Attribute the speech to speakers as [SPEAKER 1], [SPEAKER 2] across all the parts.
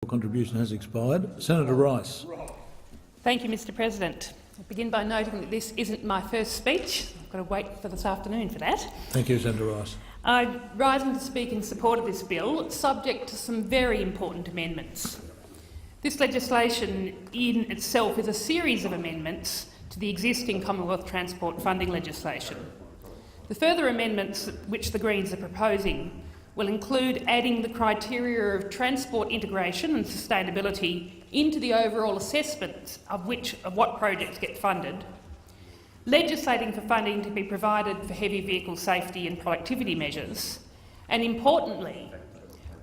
[SPEAKER 1] Contribution has expired. Senator Rice.
[SPEAKER 2] Thank you, Mr President. I'll begin by noting that this isn't my first speech. I've got to wait for this afternoon for that.
[SPEAKER 1] Thank you, Senator Rice.
[SPEAKER 2] I'm rising to speak in support of this bill, subject to some very important amendments. This legislation in itself is a series of amendments to the existing Commonwealth Transport funding legislation. The further amendments which the Greens are proposing will include adding the criteria of transport integration and sustainability into the overall assessment of what projects get funded, legislating for funding to be provided for heavy vehicle safety and productivity measures, and importantly,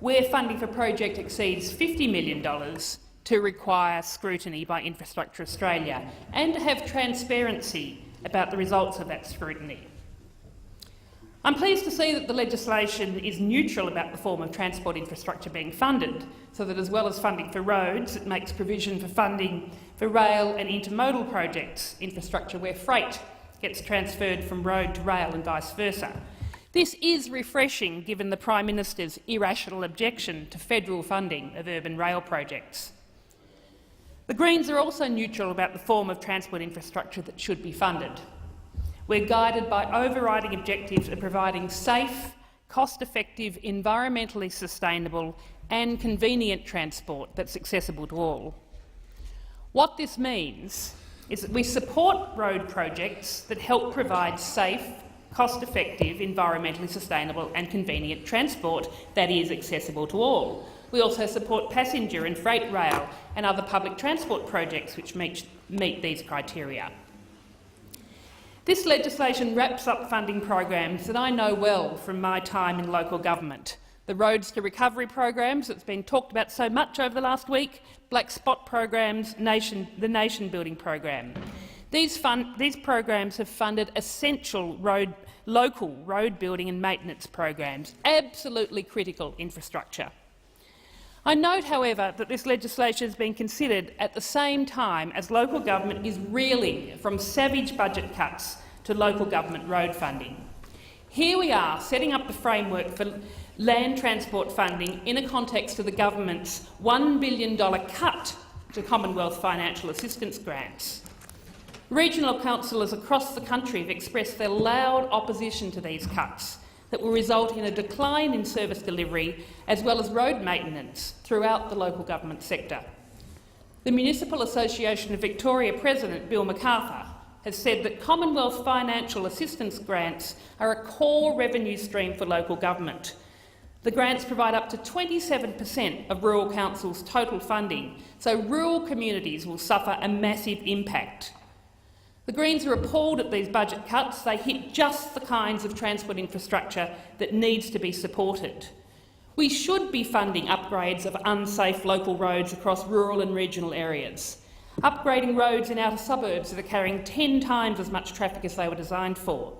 [SPEAKER 2] where funding for project exceeds $50 million, to require scrutiny by Infrastructure Australia and to have transparency about the results of that scrutiny. I'm pleased to see that the legislation is neutral about the form of transport infrastructure being funded, so that as well as funding for roads, it makes provision for funding for rail and intermodal projects infrastructure where freight gets transferred from road to rail and vice versa. This is refreshing given the Prime Minister's irrational objection to federal funding of urban rail projects. The Greens are also neutral about the form of transport infrastructure that should be funded. We're guided by overriding objectives of providing safe, cost-effective, environmentally sustainable and convenient transport that's accessible to all. What this means is that we support road projects that help provide safe, cost-effective, environmentally sustainable and convenient transport that is accessible to all. We also support passenger and freight rail and other public transport projects which meet these criteria. This legislation wraps up funding programs that I know well from my time in local government. The Roads to Recovery programs that's been talked about so much over the last week, Black Spot programs, the Nation Building program. These programs have funded essential local road building and maintenance programs, absolutely critical infrastructure. I note, however, that this legislation has been considered at the same time as local government is reeling from savage budget cuts to local government road funding. Here we are setting up the framework for land transport funding in a context of the government's $1 billion cut to Commonwealth financial assistance grants. Regional councillors across the country have expressed their loud opposition to these cuts that will result in a decline in service delivery as well as road maintenance throughout the local government sector. The Municipal Association of Victoria President Bill MacArthur has said that Commonwealth financial assistance grants are a core revenue stream for local government. The grants provide up to 27% of rural councils' total funding, so rural communities will suffer a massive impact. The Greens are appalled at these budget cuts. They hit just the kinds of transport infrastructure that needs to be supported. We should be funding upgrades of unsafe local roads across rural and regional areas, upgrading roads in outer suburbs that are carrying 10 times as much traffic as they were designed for,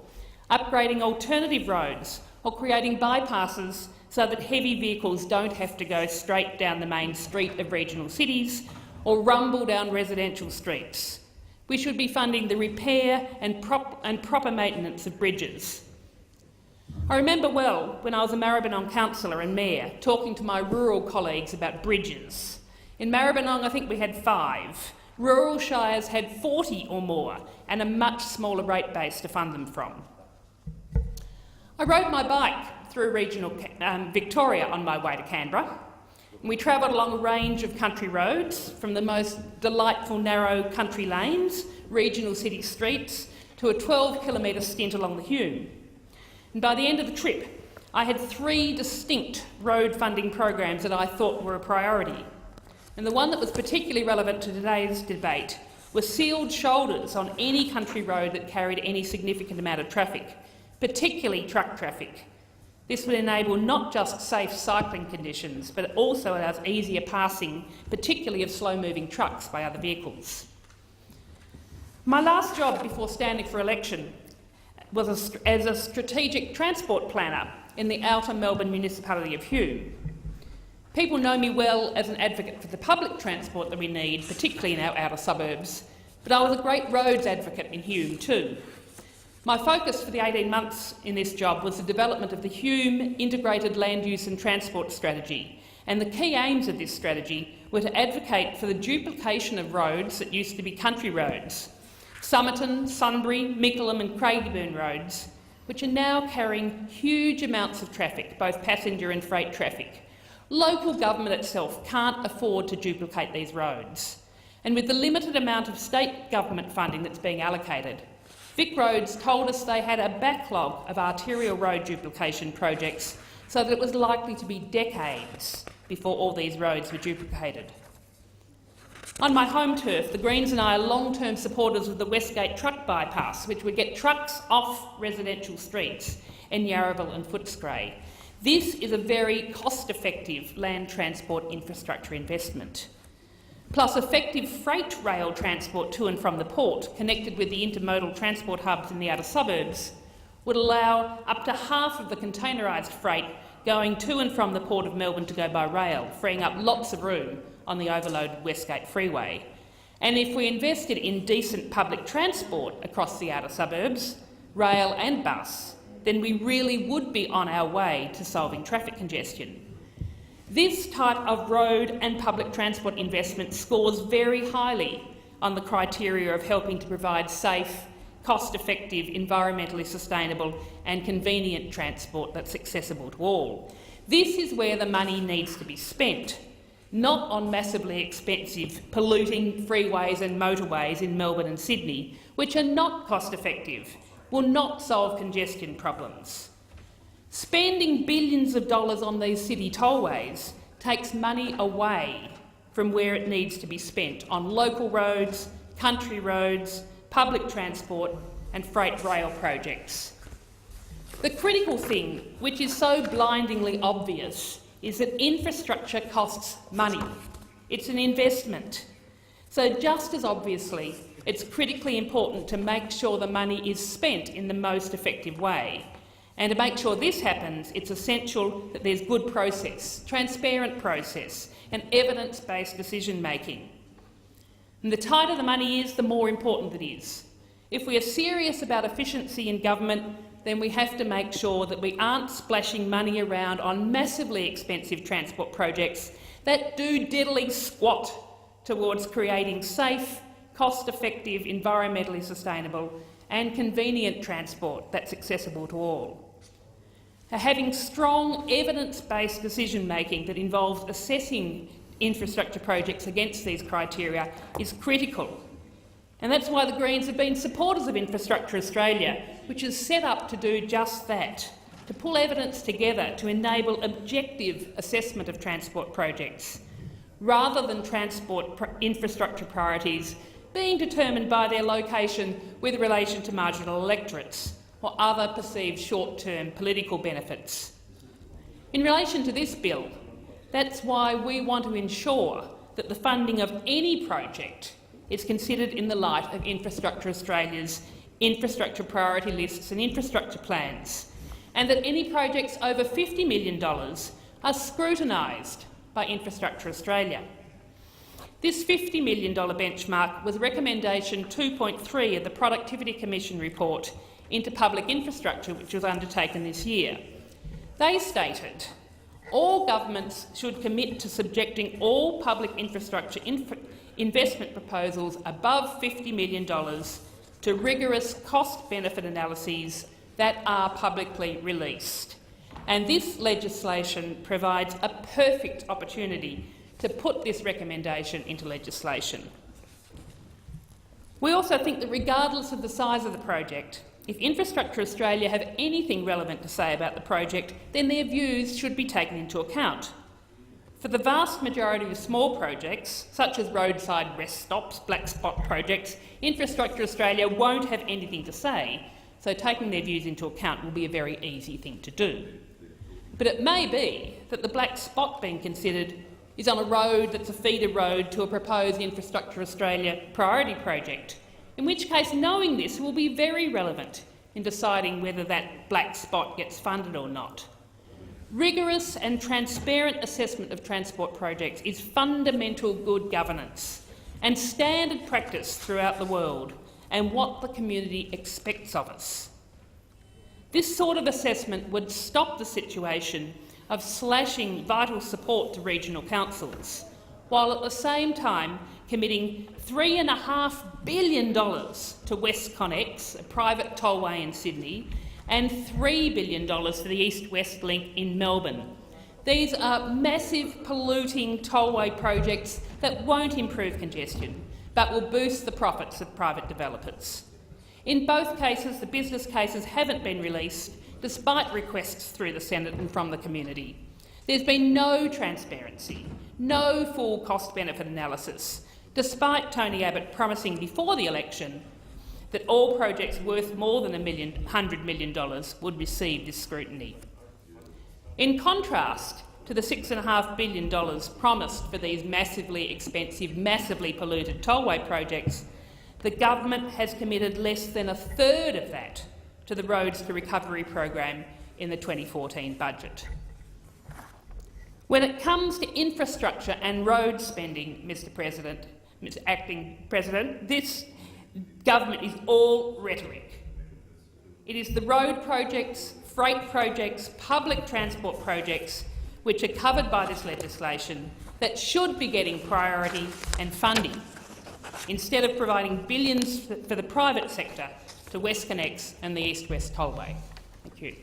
[SPEAKER 2] upgrading alternative roads or creating bypasses so that heavy vehicles don't have to go straight down the main street of regional cities or rumble down residential streets. We should be funding the repair and proper maintenance of bridges. I remember well when I was a Maribyrnong councillor and mayor talking to my rural colleagues about bridges. In Maribyrnong I think we had 5. Rural shires had 40 or more and a much smaller rate base to fund them from. I rode my bike through regional Victoria on my way to Canberra. We travelled along a range of country roads, from the most delightful narrow country lanes, regional city streets, to a 12-kilometre stint along the Hume. And by the end of the trip, I had 3 distinct road funding programs that I thought were a priority. And the one that was particularly relevant to today's debate was sealed shoulders on any country road that carried any significant amount of traffic, particularly truck traffic. This would enable not just safe cycling conditions, but it also allows easier passing, particularly of slow-moving trucks by other vehicles. My last job before standing for election was as a strategic transport planner in the outer Melbourne municipality of Hume. People know me well as an advocate for the public transport that we need, particularly in our outer suburbs, but I was a great roads advocate in Hume too. My focus for the 18 months in this job was the development of the Hume Integrated Land Use and Transport Strategy, and the key aims of this strategy were to advocate for the duplication of roads that used to be country roads, Somerton, Sunbury, Mickleham and Craigieburn roads, which are now carrying huge amounts of traffic, both passenger and freight traffic. Local government itself can't afford to duplicate these roads. And with the limited amount of state government funding that's being allocated, Vic Roads told us they had a backlog of arterial road duplication projects, so that it was likely to be decades before all these roads were duplicated. On my home turf, the Greens and I are long-term supporters of the Westgate truck bypass, which would get trucks off residential streets in Yarraville and Footscray. This is a very cost-effective land transport infrastructure investment. Plus, effective freight rail transport to and from the port, connected with the intermodal transport hubs in the outer suburbs, would allow up to half of the containerised freight going to and from the Port of Melbourne to go by rail, freeing up lots of room on the overloaded Westgate Freeway. And if we invested in decent public transport across the outer suburbs, rail and bus, then we really would be on our way to solving traffic congestion. This type of road and public transport investment scores very highly on the criteria of helping to provide safe, cost-effective, environmentally sustainable and convenient transport that's accessible to all. This is where the money needs to be spent, not on massively expensive, polluting freeways and motorways in Melbourne and Sydney, which are not cost-effective, will not solve congestion problems. Spending billions of dollars on these city tollways takes money away from where it needs to be spent on local roads, country roads, public transport and freight rail projects. The critical thing, which is so blindingly obvious, is that infrastructure costs money. It's an investment. So just as obviously, it's critically important to make sure the money is spent in the most effective way. And to make sure this happens, it's essential that there's good process, transparent process and evidence-based decision-making. And the tighter the money is, the more important it is. If we are serious about efficiency in government, then we have to make sure that we aren't splashing money around on massively expensive transport projects that do diddly squat towards creating safe, cost-effective, environmentally sustainable and convenient transport that's accessible to all. Having strong evidence-based decision-making that involves assessing infrastructure projects against these criteria is critical. And that's why the Greens have been supporters of Infrastructure Australia, which is set up to do just that, to pull evidence together to enable objective assessment of transport projects, rather than transport infrastructure priorities being determined by their location with relation to marginal electorates or other perceived short-term political benefits. In relation to this bill, that's why we want to ensure that the funding of any project is considered in the light of Infrastructure Australia's infrastructure priority lists and infrastructure plans, and that any projects over $50 million are scrutinised by Infrastructure Australia. This $50 million benchmark was recommendation 2.3 of the Productivity Commission report into public infrastructure, which was undertaken this year. They stated, all governments should commit to subjecting all public infrastructure investment proposals above $50 million to rigorous cost-benefit analyses that are publicly released. And this legislation provides a perfect opportunity to put this recommendation into legislation. We also think that regardless of the size of the project, if Infrastructure Australia have anything relevant to say about the project, then their views should be taken into account. For the vast majority of small projects, such as roadside rest stops, black spot projects, Infrastructure Australia won't have anything to say, so taking their views into account will be a very easy thing to do. But it may be that the black spot being considered is on a road that's a feeder road to a proposed Infrastructure Australia priority project, in which case knowing this will be very relevant in deciding whether that black spot gets funded or not. Rigorous and transparent assessment of transport projects is fundamental good governance and standard practice throughout the world, and what the community expects of us. This sort of assessment would stop the situation of slashing vital support to regional councils, while at the same time committing $3.5 billion to WestConnex, a private tollway in Sydney, and $3 billion for the East-West Link in Melbourne. These are massive polluting tollway projects that won't improve congestion, but will boost the profits of private developers. In both cases, the business cases haven't been released, despite requests through the Senate and from the community. There's been no transparency, no full cost-benefit analysis, despite Tony Abbott promising before the election that all projects worth more than $100 million would receive this scrutiny. In contrast to the $6.5 billion promised for these massively expensive, massively polluted tollway projects, the government has committed less than a third of that to the Roads to Recovery program in the 2014 budget. When it comes to infrastructure and road spending, Mr Acting President, this government is all rhetoric. It is the road projects, freight projects, public transport projects which are covered by this legislation that should be getting priority and funding, instead of providing billions for the private sector to WestConnex and the East-West Tollway. Thank you.